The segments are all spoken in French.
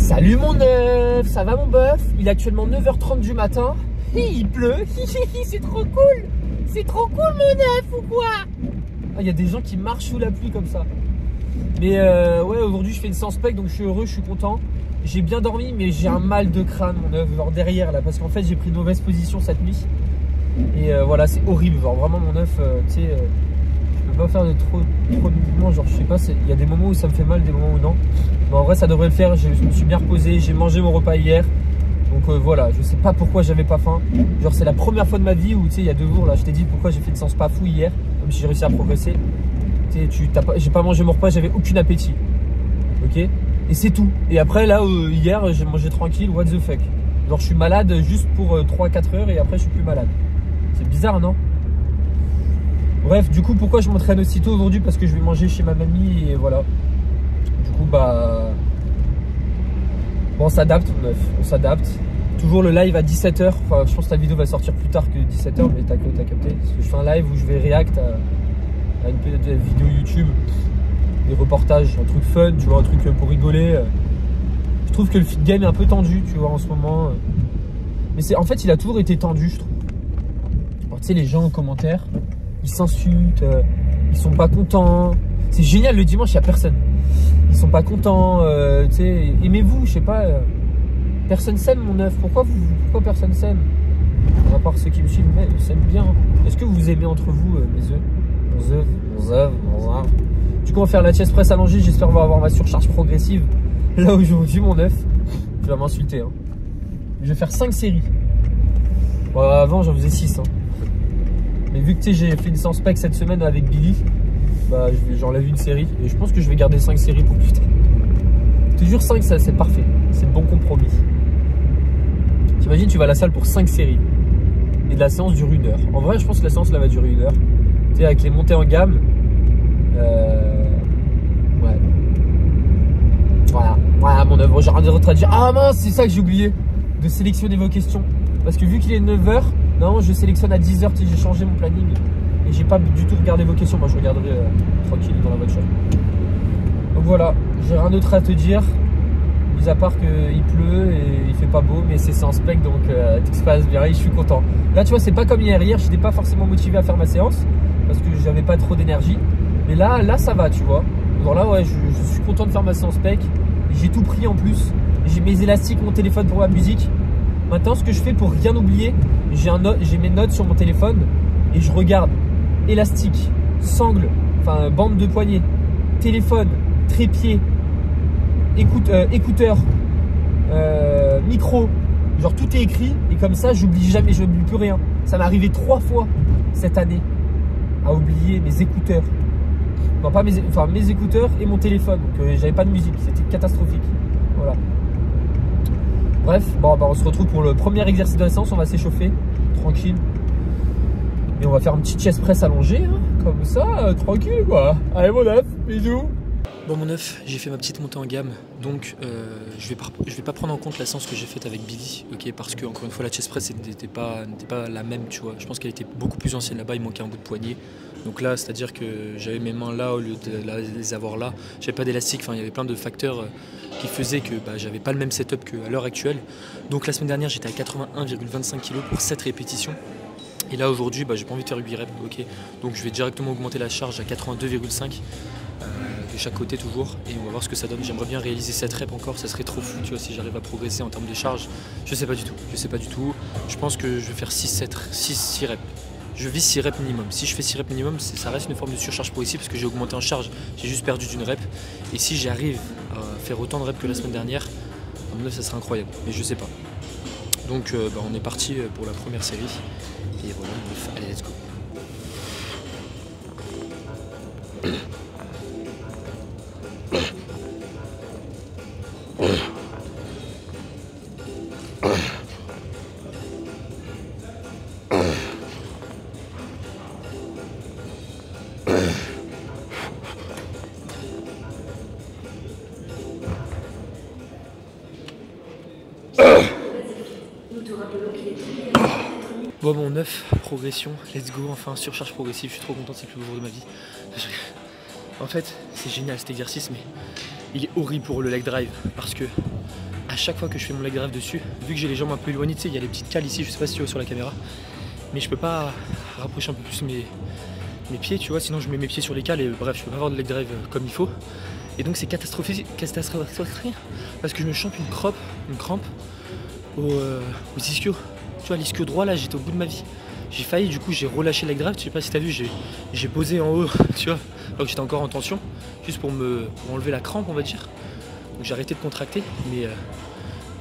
Salut mon œuf, ça va mon bœuf? Il est actuellement 9h30 du matin. Il pleut. C'est trop cool. C'est trop cool mon œuf ou quoi? Ah, il y a des gens qui marchent sous la pluie comme ça. Mais ouais, aujourd'hui je fais une séance pec, donc je suis heureux, je suis content. J'ai bien dormi, mais j'ai un mal de crâne mon œuf, genre derrière là, parce qu'en fait j'ai pris une mauvaise position cette nuit. Et voilà, c'est horrible, genre vraiment mon œuf, tu sais, je peux pas faire de trop de mouvements, genre je sais pas, il y a des moments où ça me fait mal, des moments où non. Mais en vrai ça devrait le faire, je me suis bien reposé, j'ai mangé mon repas hier. Donc voilà, je sais pas pourquoi j'avais pas faim. Genre c'est la première fois de ma vie où tu sais, il y a 2 jours là, je t'ai dit pourquoi j'ai fait une séance pas fou hier, même si j'ai réussi à progresser. J'ai pas mangé mon repas, j'avais aucun appétit. Ok? Et c'est tout. Et après là, hier j'ai mangé tranquille, what the fuck. Genre je suis malade juste pour 3-4 heures et après je suis plus malade. C'est bizarre non? Bref, du coup pourquoi je m'entraîne aussitôt aujourd'hui? Parce que je vais manger chez ma mamie et voilà. Du coup bah... Bon, on s'adapte mon œuf, on s'adapte. Toujours le live à 17h. Enfin, je pense que ta vidéo va sortir plus tard que 17h, mais t'as capté. Parce que je fais un live où je vais react à une vidéo YouTube, des reportages, un truc fun, tu vois, un truc pour rigoler. Je trouve que le feed game est un peu tendu, tu vois, en ce moment. Mais en fait, il a toujours été tendu, je trouve. Alors, tu sais, les gens en commentaire, ils s'insultent, ils sont pas contents. C'est génial, le dimanche, il n'y a personne. Ils sont pas contents, tu sais, aimez-vous, je sais pas. Personne s'aime mon œuf, pourquoi personne s'aime? À part ceux qui me suivent, mais ils s'aiment bien. Est-ce que vous vous aimez entre vous, mes œufs? Mon œuf. Du coup on va faire la chest press allongée, j'espère qu'on va avoir ma surcharge progressive. Là aujourd'hui mon œuf, tu vas m'insulter hein. Je vais faire 5 séries. Bon, avant j'en faisais 6 hein. Mais vu que j'ai fait une séance pec cette semaine avec Billy, bah j'enlève une série. Et je pense que je vais garder 5 séries pour plus tard. Toujours 5 ça c'est parfait, c'est le bon compromis. T'imagines tu vas à la salle pour 5 séries. Et de la séance dure 1 heure. En vrai je pense que la séance là va durer 1 heure. Tu sais avec les montées en gamme. Ouais. Voilà mon œuvre. J'ai rien d'autre à dire. Ah mince, c'est ça que j'ai oublié de sélectionner vos questions. Parce que vu qu'il est 9h, non, je sélectionne à 10h. Tu sais, j'ai changé mon planning et j'ai pas du tout regardé vos questions. Moi, je regarderai tranquille dans la voiture. Donc voilà, j'ai rien d'autre à te dire. Mis à part qu'il pleut et il fait pas beau, mais c'est en spec donc tout se passe bien. Et je suis content. Là, tu vois, c'est pas comme hier. Hier, j'étais pas forcément motivé à faire ma séance parce que j'avais pas trop d'énergie. Mais là ça va, tu vois. Donc là, ouais, je suis content de faire ma séance pec. J'ai tout pris en plus. J'ai mes élastiques, mon téléphone pour ma musique. Maintenant, ce que je fais pour rien oublier, j'ai mes notes sur mon téléphone et je regarde élastique, sangle, enfin bande de poignet, téléphone, trépied, écouteurs, micro. Genre tout est écrit et comme ça, j'oublie jamais, je n'oublie plus rien. Ça m'est arrivé 3 fois cette année à oublier mes écouteurs. Non, pas mes écouteurs et mon téléphone. Donc j'avais pas de musique, c'était catastrophique. Voilà. Bref, bon, bah, on se retrouve pour le premier exercice de la séance. On va s'échauffer, tranquille. Et on va faire un petit chest press allongé, hein, comme ça, tranquille quoi. Allez mon œuf, bisous. Bon mon œuf, j'ai fait ma petite montée en gamme, donc je vais pas prendre en compte la séance que j'ai faite avec Billy, ok, parce que encore une fois la chest press n'était pas la même, tu vois. Je pense qu'elle était beaucoup plus ancienne là-bas, il manquait un bout de poignet. Donc là, c'est-à-dire que j'avais mes mains là au lieu de les avoir là. J'avais pas d'élastique, enfin il y avait plein de facteurs qui faisaient que bah, j'avais pas le même setup qu'à l'heure actuelle. Donc la semaine dernière, j'étais à 81,25 kg pour 7 répétitions. Et là aujourd'hui, bah, j'ai pas envie de faire 8 reps, ok. Donc je vais directement augmenter la charge à 82,5 de chaque côté toujours. Et on va voir ce que ça donne. J'aimerais bien réaliser 7 reps encore, ça serait trop fou, tu vois, si j'arrive à progresser en termes de charge. Je sais pas du tout. Je pense que je vais faire 6 reps. Je vise 6 reps minimum. Si je fais 6 reps minimum, ça reste une forme de surcharge progressive parce que j'ai augmenté en charge, j'ai juste perdu d'une rep. Et si j'arrive à faire autant de reps que la semaine dernière, à mon avis, ça serait incroyable. Mais je sais pas. Donc bah, on est parti pour la première série. Et voilà, allez, let's go. Bon mon œuf, progression, let's go, enfin surcharge progressive, je suis trop content, c'est le plus beau jour de ma vie. En fait, c'est génial cet exercice, mais il est horrible pour le leg drive parce que à chaque fois que je fais mon leg drive dessus, vu que j'ai les jambes un peu éloignées, tu sais, il y a les petites cales ici, je sais pas si tu vois sur la caméra, mais je peux pas rapprocher un peu plus mes pieds, tu vois, sinon je mets mes pieds sur les cales et bref, je peux pas avoir de leg drive comme il faut. Et donc c'est catastrophique parce que je me champe une crampe aux ischios. Tu vois, l'ischio droit là, j'étais au bout de ma vie. J'ai failli, du coup j'ai relâché le leg drive, je sais pas si t'as vu, j'ai posé en haut, tu vois, alors que j'étais encore en tension, juste pour enlever la crampe, on va dire. Donc j'ai arrêté de contracter, mais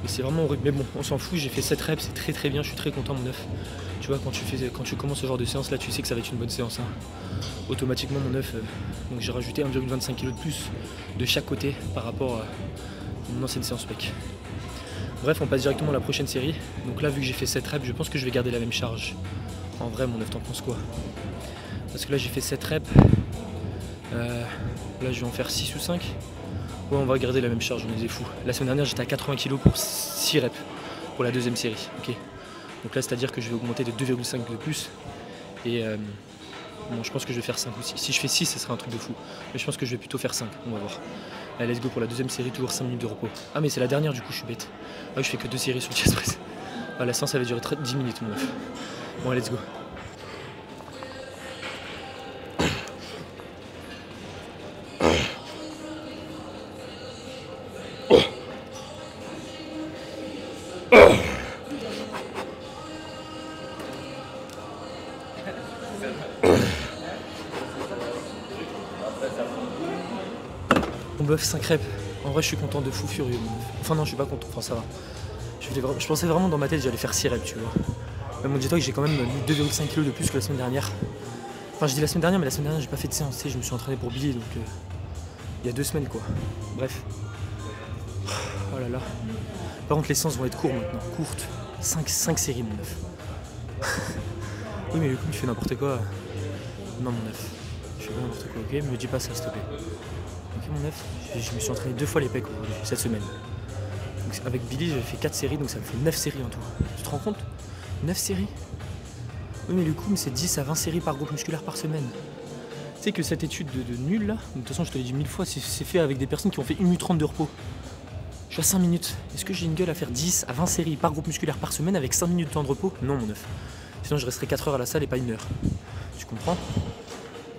c'est vraiment horrible. Mais bon, on s'en fout, j'ai fait 7 reps, c'est très bien, je suis très content mon œuf. Tu vois, quand tu commences ce genre de séance là, tu sais que ça va être une bonne séance. Hein. Automatiquement mon œuf, donc j'ai rajouté 1,25 kg de plus de chaque côté par rapport à mon ancienne séance pec. Bref, on passe directement à la prochaine série. Donc là, vu que j'ai fait 7 reps, je pense que je vais garder la même charge. En vrai, mon œuf, t'en penses quoi? Parce que là, j'ai fait 7 reps. Là, je vais en faire 6 ou 5. Ouais, on va garder la même charge, on est des fous. La semaine dernière, j'étais à 80 kg pour 6 reps pour la deuxième série. Okay, donc là, c'est-à-dire que je vais augmenter de 2,5 de plus. Et bon, je pense que je vais faire 5 ou 6. Si je fais 6, ce sera un truc de fou. Mais je pense que je vais plutôt faire 5. On va voir. Allez, let's go pour la deuxième série, toujours 5 minutes de repos. Ah, mais c'est la dernière, du coup, je suis bête. Ah, je fais que 2 séries sur le chest press. Ah, la séance, ça va durer 10 minutes, mon œuf. Bon, allez, let's go. Mon bœuf 5 reps. En vrai, je suis content de fou furieux. Enfin, non, je suis pas content. Enfin, ça va. Je pensais vraiment dans ma tête que j'allais faire 6 reps, tu vois. Mais mon dis-toi que j'ai quand même mis 2,5 kg de plus que la semaine dernière. Enfin, je dis la semaine dernière, mais la semaine dernière, j'ai pas fait de séance. Je me suis entraîné pour Billy, donc il y a 2 semaines, quoi. Bref. Oh là là. Par contre, les séances vont être courtes maintenant. Courtes. 5 séries, mon œuf. Oui, mais du coup, tu fais n'importe quoi. Non, mon œuf. Je fais pas n'importe quoi, ok? Me dis pas ça, s'il te plaît. Ok, mon œuf. Je me suis entraîné 2 fois les pecs aujourd'hui, cette semaine. Donc, avec Billy, j'ai fait 4 séries, donc ça me fait 9 séries en tout. Tu te rends compte? 9 séries? Oui, mais du coup, c'est 10 à 20 séries par groupe musculaire par semaine. Tu sais que cette étude de nul là, de toute façon, je te l'ai dit 1000 fois, c'est fait avec des personnes qui ont fait 1 minute 30 de repos. Je suis à 5 minutes. Est-ce que j'ai une gueule à faire 10 à 20 séries par groupe musculaire par semaine avec 5 minutes de temps de repos? Non, mon œuf. Sinon, je resterai 4 heures à la salle et pas 1 heure. Tu comprends?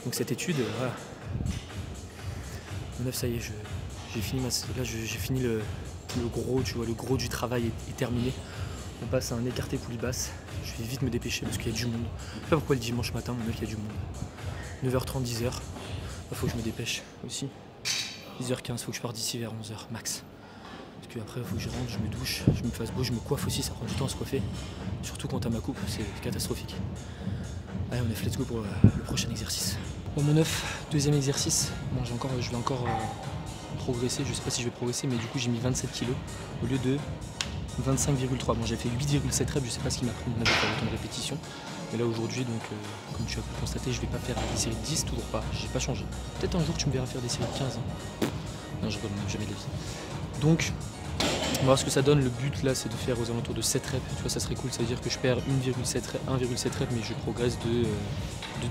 Donc, cette étude, voilà. Mon œuf, ça y est, j'ai fini j'ai fini le gros, tu vois, le gros du travail est terminé. On passe à un écarté poulie basse. Je vais vite me dépêcher parce qu'il y a du monde. Je sais pas pourquoi le dimanche matin, mon œuf, il y a du monde. 9h30, 10h. Il faut que je me dépêche aussi. 10h15, faut que je parte d'ici vers 11h max. Parce qu'après, il faut que je rentre, je me douche, je me fasse beau, je me coiffe aussi, ça prend du temps à se coiffer. Surtout quand t'as ma coupe, c'est catastrophique. Allez, on est let's go pour le prochain exercice. Bon, mon œuf, deuxième exercice. Bon, je vais encore progresser, je sais pas si je vais progresser, mais du coup j'ai mis 27 kg au lieu de 25,3. Bon, j'ai fait 8,7 reps, je sais pas ce qui m'a pris de faire autant de répétitions. Mais là aujourd'hui, donc comme tu as pu le constater, je vais pas faire des séries de 10, toujours pas, j'ai pas changé. Peut-être un jour tu me verras faire des séries de 15. Hein. Non, je rigole, jamais de la vie. Donc, on va voir ce que ça donne. Le but là, c'est de faire aux alentours de 7 reps. Tu vois, ça serait cool, ça veut dire que je perds 1,7 reps, mais je progresse de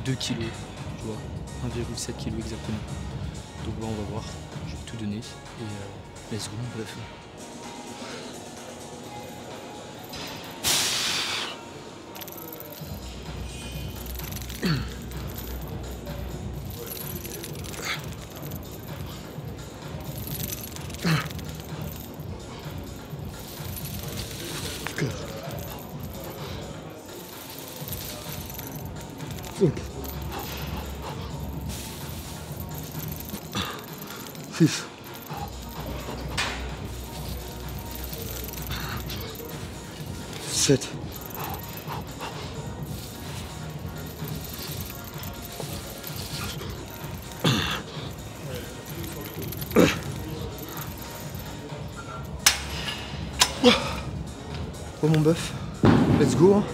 2 kg. Tu vois, 1,7 kg exactement. Donc là, on va voir, je vais tout donner. Et let's go, bref. Fif. 7. 'Oh mon bœuf, let's go. Hein.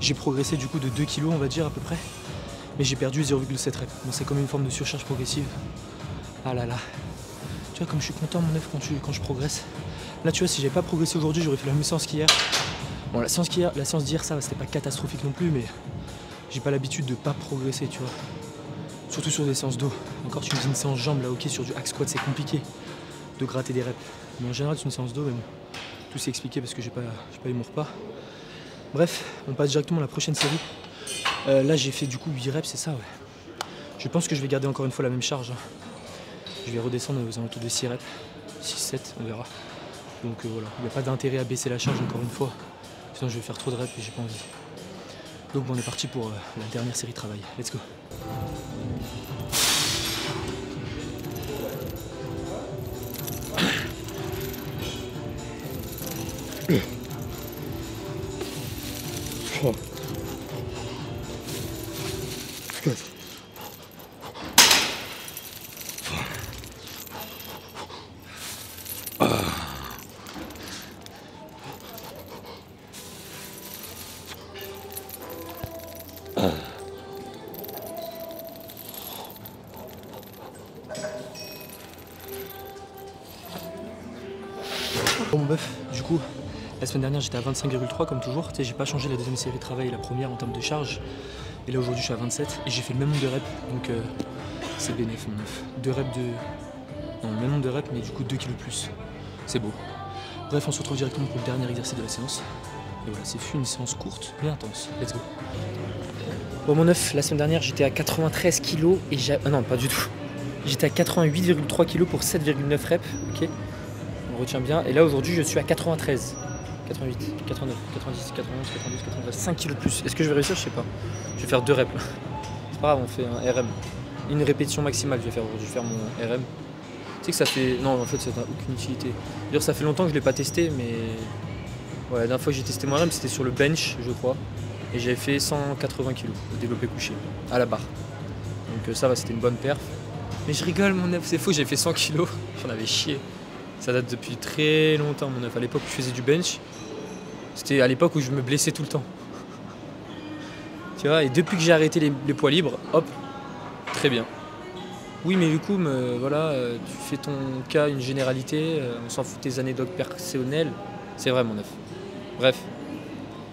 J'ai progressé du coup de 2 kg on va dire à peu près. Mais j'ai perdu 0,7 reps. Bon, c'est comme une forme de surcharge progressive. Ah là là. Tu vois comme je suis content mon œuf quand je progresse. Là tu vois si j'avais pas progressé aujourd'hui j'aurais fait la même séance qu'hier. Bon la séance d'hier ça c'était pas catastrophique non plus mais j'ai pas l'habitude de pas progresser tu vois. Surtout sur des séances dos. Encore tu me dis une séance jambes là ok sur du hack squat c'est compliqué de gratter des reps. Mais en général c'est une séance dos mais bon. plus expliquer parce que j'ai pas eu mon repas. Bref, on passe directement à la prochaine série. Là j'ai fait du coup 8 reps, c'est ça, ouais. Je pense que je vais garder encore une fois la même charge. Je vais redescendre aux alentours de 6 reps, 6-7, on verra. Donc voilà, il n'y a pas d'intérêt à baisser la charge encore une fois. Sinon je vais faire trop de reps et j'ai pas envie. Donc bon, on est parti pour la dernière série de travail. Let's go. Bon mon bœuf, du coup, la semaine dernière j'étais à 25,3 comme toujours. Tu sais, j'ai pas changé la deuxième série de travail et la première en termes de charge. Et là aujourd'hui je suis à 27 et j'ai fait le même nombre de reps. Donc c'est bénéf mon bœuf. 2 reps de... Non, le même nombre de reps mais du coup 2 kilos de plus. C'est beau. Bref, on se retrouve directement pour le dernier exercice de la séance. Et voilà, c'est une séance courte mais intense. Let's go. Bon mon œuf, la semaine dernière j'étais à 93 kg et j'ai... Ah non, pas du tout. J'étais à 88,3 kg pour 7,9 reps. Ok. On retient bien. Et là aujourd'hui je suis à 93. 88, 89, 90, 91, 92, 93, 5 kg de plus. Est-ce que je vais réussir? Je sais pas. Je vais faire 2 reps. C'est pas grave, on fait un RM. Une répétition maximale je vais faire aujourd'hui. Je vais faire mon RM. Tu sais que ça fait... Non, en fait ça n'a aucune utilité. D'ailleurs ça fait longtemps que je l'ai pas testé, mais... Ouais, la dernière fois que j'ai testé mon RM c'était sur le bench, je crois. Et j'avais fait 180 kg de développé couché, à la barre. Donc ça va, c'était une bonne perf. Mais je rigole mon œuf, c'est faux, j'ai fait 100 kg. J'en avais chié. Ça date depuis très longtemps mon œuf. À l'époque où je faisais du bench, c'était à l'époque où je me blessais tout le temps. Tu vois, et depuis que j'ai arrêté les poids libres, hop, très bien. Oui mais du coup, voilà, tu fais ton cas une généralité, on s'en fout de tes anecdotes personnelles. C'est vrai mon œuf. Bref,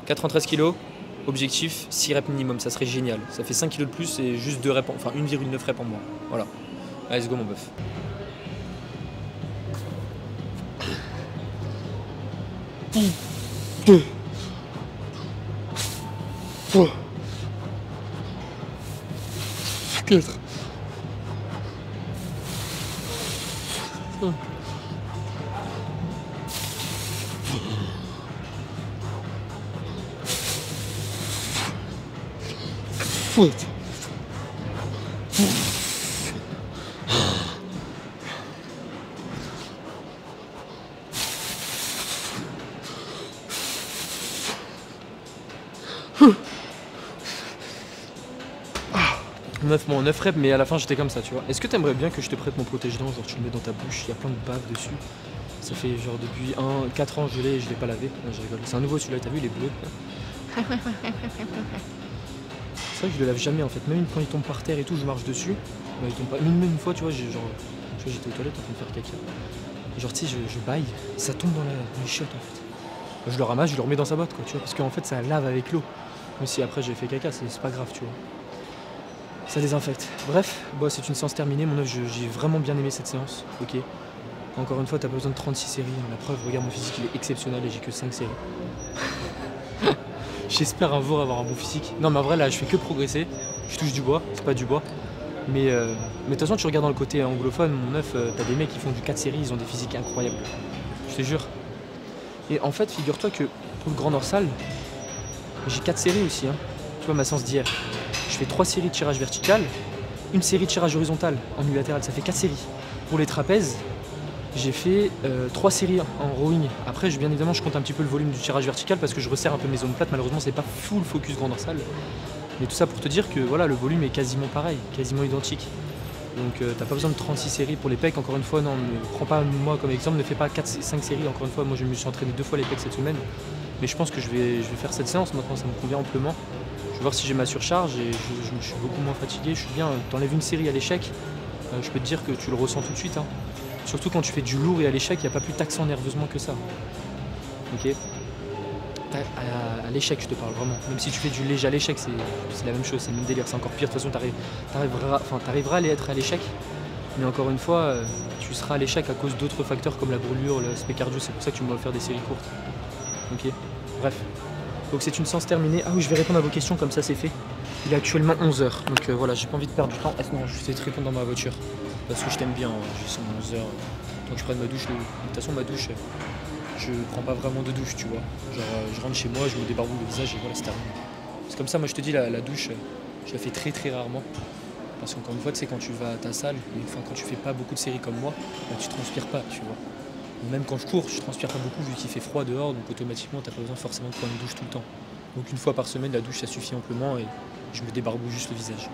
93 kg, objectif 6 reps minimum, ça serait génial. Ça fait 5 kg de plus et juste 2 reps, enfin 1,9 reps en moins. Voilà. Allez, let's go mon bœuf. Deux. 3. 4. 5. 7. Mon 9 reps, mais à la fin j'étais comme ça, tu vois. Est-ce que t'aimerais bien que je te prête mon protège-dents, genre tu le mets dans ta bouche, il y a plein de bave dessus. Ça fait genre depuis 4 ans je l'ai et je l'ai pas lavé. Non, je rigole. C'est un nouveau celui-là, t'as vu, il est bleu. C'est vrai que je le lave jamais en fait, même quand il tombe par terre et tout, je marche dessus. Bah, il tombe pas. Même une fois, tu vois, j'étais aux toilettes en train de faire caca. Et genre, tu sais, je baille, ça tombe dans les chiottes en fait. Je le ramasse, je le remets dans sa boîte, quoi, tu vois, parce qu'en fait ça lave avec l'eau. Même si après j'ai fait caca, c'est pas grave, tu vois. Ça désinfecte. Bref, bon, c'est une séance terminée, mon œuf, j'ai vraiment bien aimé cette séance, ok. Encore une fois, t'as pas besoin de 36 séries, hein. La preuve, regarde mon physique, il est exceptionnel et j'ai que 5 séries. J'espère un jour avoir un bon physique. Non mais en vrai là je fais que progresser, je touche du bois, c'est pas du bois. Mais de toute façon tu regardes dans le côté anglophone, mon œuf, t'as des mecs qui font du 4 séries, ils ont des physiques incroyables. Je te jure. Et en fait figure-toi que pour le grand dorsal, j'ai 4 séries aussi, hein. Tu vois ma séance d'hier. Je fais 3 séries de tirage vertical, une série de tirage horizontal en unilatéral, ça fait 4 séries. Pour les trapèzes, j'ai fait 3 séries en rowing. Après, bien évidemment, je compte un petit peu le volume du tirage vertical parce que je resserre un peu mes zones plates. Malheureusement, c'est pas full focus grand dorsal. Mais tout ça pour te dire que voilà, le volume est quasiment pareil, quasiment identique. Donc, t'as pas besoin de 36 séries pour les pecs. Encore une fois, non, ne prends pas moi comme exemple, ne fais pas 5 séries. Encore une fois, moi, je me suis entraîné 2 fois les pecs cette semaine. Mais je pense que je vais faire cette séance maintenant, ça me convient amplement. Je vais voir si j'ai ma surcharge et je suis beaucoup moins fatigué. Je suis bien. T'enlèves une série à l'échec, je peux te dire que tu le ressens tout de suite, hein. Surtout quand tu fais du lourd et à l'échec, il n'y a pas plus taxant nerveusement que ça. Ok. À l'échec, je te parle vraiment. Même si tu fais du léger à l'échec, c'est la même chose, c'est le même délire, c'est encore pire. De toute façon, t'arriveras à être à l'échec. Mais encore une fois, tu seras à l'échec à cause d'autres facteurs comme la brûlure, l'aspect cardio. C'est pour ça que tu me dois faire des séries courtes. Ok, bref. Donc c'est une séance terminée. Ah oui, je vais répondre à vos questions, comme ça c'est fait. Il est actuellement 11 h. Donc voilà, j'ai pas envie de perdre du temps. Ah non, je vais te répondre dans ma voiture. Parce que je t'aime bien, j'ai son 11 h. Donc je prenne ma douche. De toute façon, ma douche, je prends pas vraiment de douche, tu vois. Genre, je rentre chez moi, je me débarbouille le visage et voilà, c'est terminé. C'est comme ça, moi je te dis, la douche, je la fais très très rarement. Parce qu'encore une fois, tu sais, quand tu vas à ta salle, enfin quand tu fais pas beaucoup de séries comme moi, bah, tu transpires pas, tu vois. Même quand je cours, je transpire pas beaucoup vu qu'il fait froid dehors, donc automatiquement, t'as pas besoin forcément de prendre une douche tout le temps. Donc une fois par semaine, la douche, ça suffit amplement et je me débarbouille juste le visage.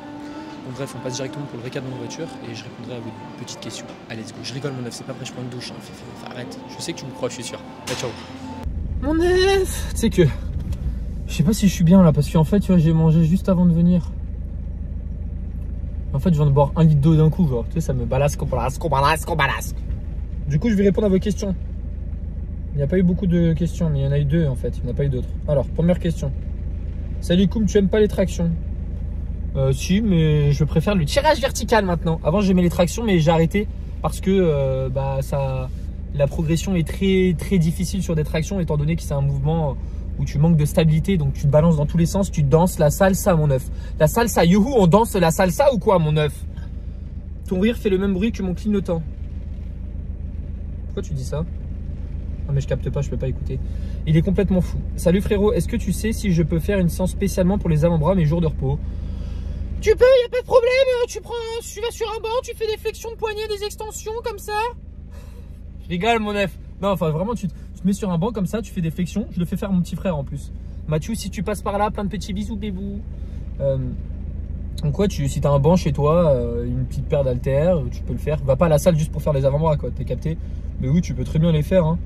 Donc bref, on passe directement pour le récap de ma voiture et je répondrai à vos petites questions. Allez, let's go. Je rigole, mon œuf, c'est pas après je prends une douche. Hein. Enfin, arrête, je sais que tu me crois, je suis sûr. Allez, ciao. Mon œuf, tu sais que je sais pas si je suis bien là parce qu'en fait, tu vois, j'ai mangé juste avant de venir. En fait, je viens de boire 1 litre d'eau d'un coup, genre, tu sais, ça me balasque. Du coup, je vais répondre à vos questions. Il n'y a pas eu beaucoup de questions, mais il y en a eu 2 en fait, il n'y en a pas eu d'autres. Alors, première question. Salut Koum, tu aimes pas les tractions? Si, mais je préfère le tirage vertical maintenant. Avant, j'aimais les tractions, mais j'ai arrêté parce que la progression est très très difficile sur des tractions, étant donné que c'est un mouvement où tu manques de stabilité, donc tu te balances dans tous les sens, tu danses la salsa, mon œuf. La salsa, youhou, on danse la salsa ou quoi, mon œuf? Ton rire fait le même bruit que mon clignotant. Pourquoi tu dis ça? Non mais je capte pas, je peux pas écouter. Il est complètement fou. Salut frérot, est-ce que tu sais si je peux faire une séance spécialement pour les avant-bras mes jours de repos? Tu peux, y a pas de problème. Tu vas sur un banc, tu fais des flexions de poignets, des extensions comme ça. Je rigole mon œuf. Non, enfin vraiment, tu te mets sur un banc comme ça, tu fais des flexions. Je le fais faire à mon petit frère en plus. Mathieu, si tu passes par là, plein de petits bisous, bébou. Donc quoi, si t'as un banc chez toi, une petite paire d'haltères, tu peux le faire. Va pas à la salle juste pour faire les avant-bras, quoi. T'es capté? Mais oui, tu peux très bien les faire. Hein.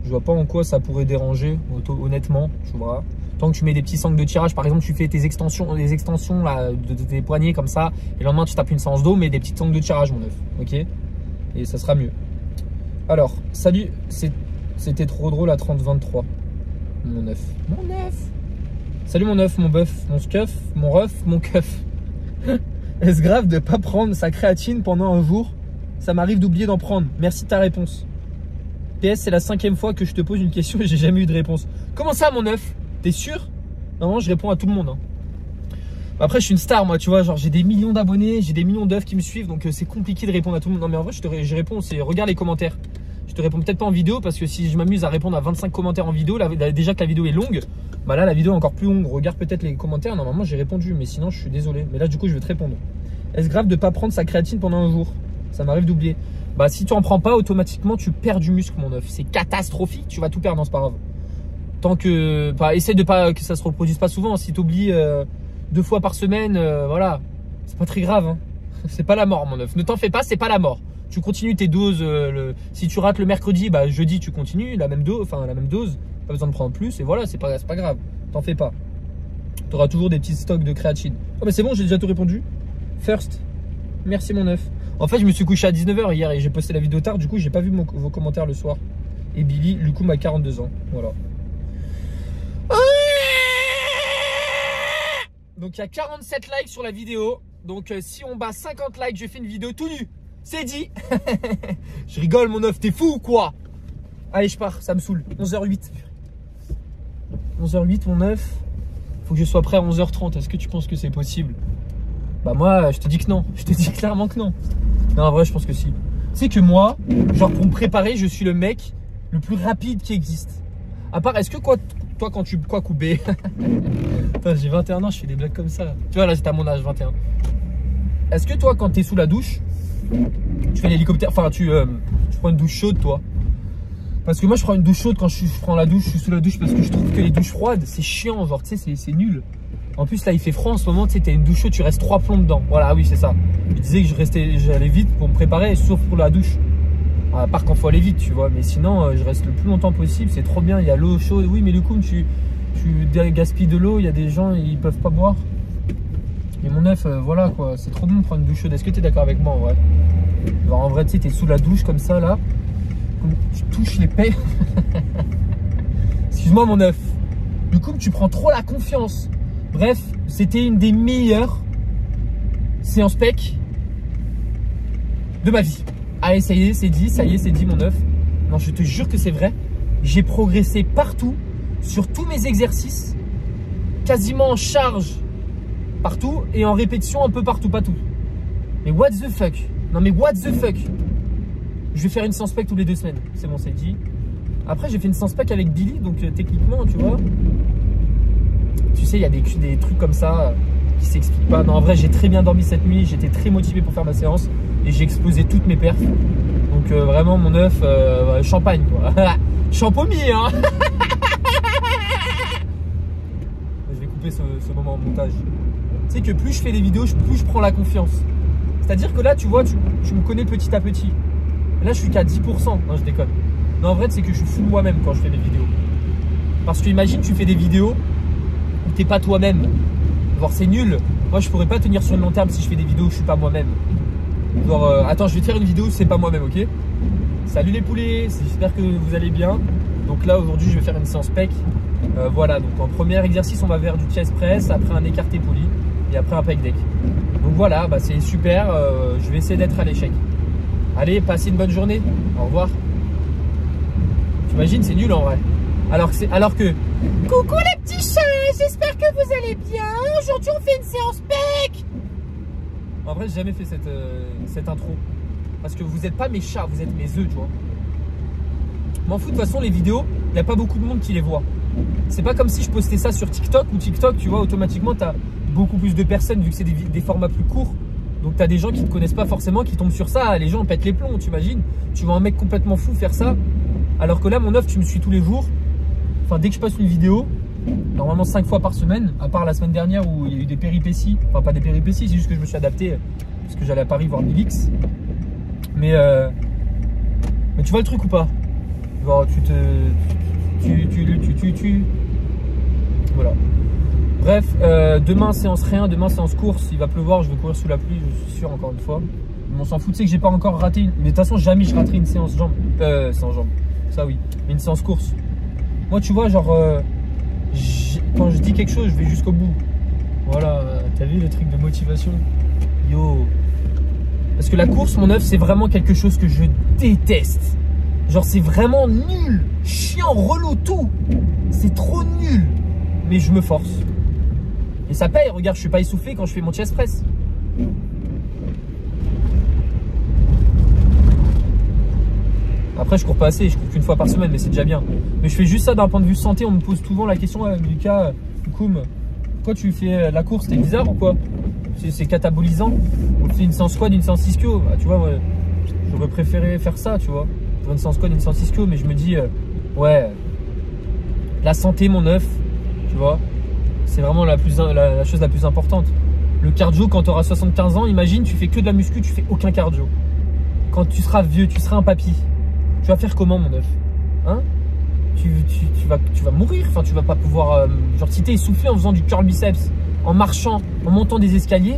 Je vois pas en quoi ça pourrait déranger, honnêtement. Tu vois. Tant que tu mets des petits sangles de tirage, par exemple, tu fais tes extensions, les extensions là, de tes poignets comme ça, et le lendemain tu tapes une séance d'eau, mais des petites sangles de tirage, mon œuf. Ok? Et ça sera mieux. Alors, salut, c'était trop drôle à 30-23. Mon œuf. Mon œuf. Salut mon œuf, mon bœuf, mon scuff, mon ref, mon keuf. Est-ce grave de pas prendre sa créatine pendant un jour? Ça m'arrive d'oublier d'en prendre. Merci de ta réponse. PS, c'est la 5e fois que je te pose une question et j'ai jamais eu de réponse. Comment ça, mon œuf? T'es sûr? Normalement, je réponds à tout le monde. Hein. Après, je suis une star, moi, tu vois. Genre, j'ai des millions d'abonnés, j'ai des millions d'œufs qui me suivent, donc c'est compliqué de répondre à tout le monde. Non, mais en vrai, je réponds. Regarde les commentaires. Je te réponds peut-être pas en vidéo parce que si je m'amuse à répondre à 25 commentaires en vidéo, déjà que la vidéo est longue, bah là, la vidéo est encore plus longue. Regarde peut-être les commentaires. Normalement, j'ai répondu, mais sinon, je suis désolé. Mais là, du coup, je vais te répondre. Est-ce grave de pas prendre sa créatine pendant un jour? Ça m'arrive d'oublier. Bah, si tu en prends pas, automatiquement, tu perds du muscle, mon œuf. C'est catastrophique. Tu vas tout perdre, non, c'est pas grave. Tant que, essaie de pas que ça se reproduise pas souvent. Si tu oublies 2 fois par semaine, voilà, c'est pas très grave. Hein. C'est pas la mort, mon œuf. Ne t'en fais pas, c'est pas la mort. Tu continues tes doses. Si tu rates le mercredi, bah jeudi tu continues la même dose, Pas besoin de prendre plus et voilà, c'est pas grave. T'en fais pas. Tu auras toujours des petits stocks de créatine. Oh bah c'est bon, j'ai déjà tout répondu. First, merci mon œuf. En fait, je me suis couché à 19 h hier et j'ai posté la vidéo tard. Du coup, j'ai pas vu vos commentaires le soir. Et Billy, Lucum a 42 ans. Voilà. Donc il y a 47 likes sur la vidéo. Donc si on bat 50 likes, je fais une vidéo tout nu. C'est dit. Je rigole mon œuf, t'es fou ou quoi? Allez, je pars, ça me saoule. 11h08. 11h08 mon œuf. Faut que je sois prêt à 11h30. Est-ce que tu penses que c'est possible? Bah moi, je te dis que non. Je te dis clairement que non. Non, en vrai, je pense que si. Tu sais que moi, genre pour me préparer, je suis le mec le plus rapide qui existe. À part, est-ce que toi quand tu... Quoi, Koubé? Putain, j'ai 21 ans, je fais des blagues comme ça. Tu vois, là, c'est à mon âge, 21. Est-ce que toi, quand t'es sous la douche, tu fais l'hélicoptère, enfin, tu prends une douche chaude, toi? Parce que moi, je prends une douche chaude quand je prends la douche, je suis sous la douche parce que je trouve que les douches froides, c'est chiant, genre, tu sais, c'est nul. En plus, là, il fait froid en ce moment, tu sais, t'as une douche chaude, tu restes 3 plombs dedans. Voilà, oui, c'est ça. Je disais que j'allais vite pour me préparer, sauf pour la douche. À part quand faut aller vite, tu vois. Mais sinon, je reste le plus longtemps possible. C'est trop bien. Il y a l'eau chaude. Oui, mais du coup, tu gaspilles de l'eau. Il y a des gens, ils peuvent pas boire. Mais mon œuf, voilà quoi. C'est trop bon de prendre une douche chaude. Est-ce que tu es d'accord avec moi en vrai? Alors, en vrai, tu sais, t'es sous la douche comme ça, là. Tu touches les pets. Excuse-moi, mon œuf. Du coup, tu prends trop la confiance. Bref, c'était une des meilleures séances PEC de ma vie. Allez, ça y est, c'est dit, ça y est, c'est dit mon œuf. Non, je te jure que c'est vrai. J'ai progressé partout, sur tous mes exercices, quasiment en charge partout et en répétition un peu partout, pas tout. Mais what the fuck? Non mais what the fuck? Je vais faire une séance pec tous les 2 semaines. C'est bon, c'est dit. Après, j'ai fait une séance pec avec Billy, donc techniquement, tu vois. Tu sais, il y a des trucs comme ça qui s'expliquent pas. Non, en vrai, j'ai très bien dormi cette nuit. J'étais très motivé pour faire ma séance et j'ai explosé toutes mes perfs. Donc vraiment, mon œuf, champagne, quoi. Champomis, hein. Je vais couper ce moment en montage. Tu sais que plus je fais des vidéos, plus je prends la confiance. C'est-à-dire que là, tu vois, tu me connais petit à petit. Là, je suis qu'à 10%. Non, je déconne. Non, en vrai, c'est que je suis fou de moi-même quand je fais des vidéos. Parce que imagine, tu fais des vidéos où t'es pas toi-même. Genre, c'est nul. Moi, je pourrais pas tenir sur le long terme si je fais des vidéos où je suis pas moi-même. Genre, attends, je vais te faire une vidéo où c'est pas moi-même, ok? Salut les poulets, j'espère que vous allez bien. Donc là, aujourd'hui, je vais faire une séance pec. Voilà, donc en premier exercice, on va vers du chest press, après un écarté poli et après un pec deck. Donc voilà, bah, c'est super. Je vais essayer d'être à l'échec. Allez, passez une bonne journée. Au revoir. T'imagines, c'est nul en vrai. Alors que... Coucou les petits chats, j'espère que vous allez bien. Aujourd'hui, on fait une séance pec. En vrai, j'ai jamais fait cette intro. Parce que vous n'êtes pas mes chats, vous êtes mes œufs, tu vois. M'en fous, de toute façon, les vidéos, il n'y a pas beaucoup de monde qui les voit. C'est pas comme si je postais ça sur TikTok ou TikTok, tu vois, automatiquement, tu as beaucoup plus de personnes vu que c'est des formats plus courts. Donc, tu as des gens qui ne te connaissent pas forcément qui tombent sur ça. Les gens pètent les plombs, tu imagines. Tu vois un mec complètement fou faire ça. Alors que là, mon œuf, tu me suis tous les jours. Enfin, dès que je passe une vidéo, normalement 5 fois par semaine, à part la semaine dernière où il y a eu des péripéties. Enfin, pas des péripéties, c'est juste que je me suis adapté parce que j'allais à Paris voir Bilix. Mais tu vois le truc ou pas? Genre, voilà. Bref, demain séance rien, demain séance course. Il va pleuvoir, je vais courir sous la pluie, je suis sûr, encore une fois. Mais on s'en fout, tu sais que j'ai pas encore raté une... Mais de toute façon, jamais je raterai une séance jambes. Sans jambes, ça oui. Mais une séance course. Moi, tu vois, genre, quand je dis quelque chose, je vais jusqu'au bout. Voilà, t'as vu le truc de motivation? Yo. Parce que la course, mon œuf, c'est vraiment quelque chose que je déteste. Genre, c'est vraiment nul, chiant, relou, tout. C'est trop nul. Mais je me force. Et ça paye, regarde, je suis pas essoufflé quand je fais mon chest press. Après, je cours pas assez, je cours qu'une fois par semaine, mais c'est déjà bien. Mais je fais juste ça d'un point de vue santé. On me pose souvent la question, Lucas, Koum, pourquoi tu fais la course? T'es bizarre ou quoi? C'est catabolisant. On fait une séance quad, une séance ischio. Bah, tu vois, ouais, j'aurais préféré faire ça, tu vois. Pour une séance quad, une séance ischio, mais je me dis, ouais, la santé, mon œuf, tu vois, c'est vraiment la chose la plus importante. Le cardio, quand tu auras 75 ans, imagine, tu fais que de la muscu, tu fais aucun cardio. Quand tu seras vieux, tu seras un papy. Tu vas faire comment, mon œuf? Hein? Tu vas mourir. Enfin, tu vas pas pouvoir... genre, si t'es essoufflé en faisant du curl biceps, en marchant, en montant des escaliers,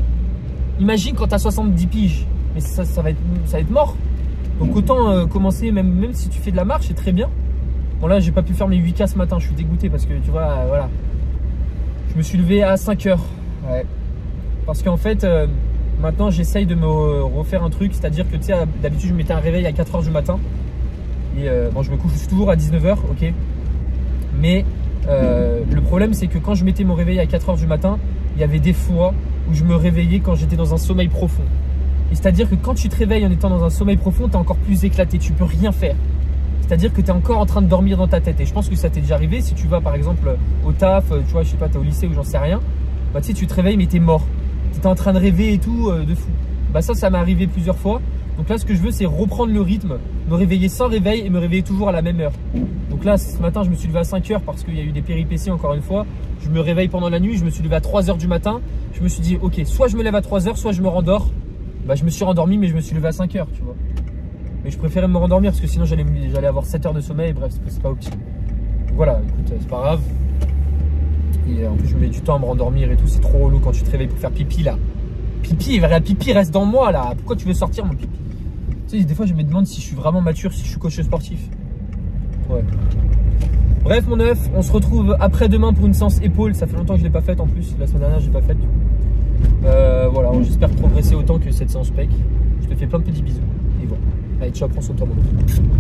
imagine quand tu as 70 piges. Mais ça va être mort. Donc autant commencer, même si tu fais de la marche, c'est très bien. Bon là, j'ai pas pu faire mes 8K ce matin, je suis dégoûté parce que tu vois, voilà. Je me suis levé à 5 h. Ouais. Parce qu'en fait, maintenant j'essaye de me refaire un truc, c'est-à-dire que tu sais, d'habitude je mettais un réveil à 4 h du matin. Et bon, je me couche toujours à 19 h, ok. Mais le problème, c'est que quand je mettais mon réveil à 4 h du matin, il y avait des fois où je me réveillais quand j'étais dans un sommeil profond. Et c'est-à-dire que quand tu te réveilles en étant dans un sommeil profond, tu es encore plus éclaté, tu peux rien faire. C'est-à-dire que tu es encore en train de dormir dans ta tête. Et je pense que ça t'est déjà arrivé, si tu vas par exemple au taf, tu vois, je sais pas, tu es au lycée ou j'en sais rien, bah tu sais, tu te réveilles mais tu es mort. Tu étais en train de rêver et tout, de fou. Bah ça m'est arrivé plusieurs fois. Donc là, ce que je veux, c'est reprendre le rythme, me réveiller sans réveil et me réveiller toujours à la même heure. Donc là, ce matin, je me suis levé à 5 h parce qu'il y a eu des péripéties encore une fois. Je me réveille pendant la nuit, je me suis levé à 3 h du matin. Je me suis dit, ok, soit je me lève à 3 h, soit je me rendors. Bah, je me suis rendormi, mais je me suis levé à 5 h, tu vois. Mais je préférais me rendormir parce que sinon, j'allais avoir 7 heures de sommeil. Bref, c'est pas optique. Donc voilà, écoute, c'est pas grave. Et en plus, je mets du temps à me rendormir et tout. C'est trop relou quand tu te réveilles pour faire pipi là. Pipi, la pipi reste dans moi là. Pourquoi tu veux sortir mon pipi? Tu sais, des fois je me demande si je suis vraiment mature, si je suis coach sportif. Ouais. Bref mon œuf, on se retrouve après-demain pour une séance épaule. Ça fait longtemps que je l'ai pas faite en plus. La semaine dernière je l'ai pas faite. Voilà, j'espère progresser autant que cette séance pec. Je te fais plein de petits bisous. Et voilà. Allez, ciao, prends soin de toi, mon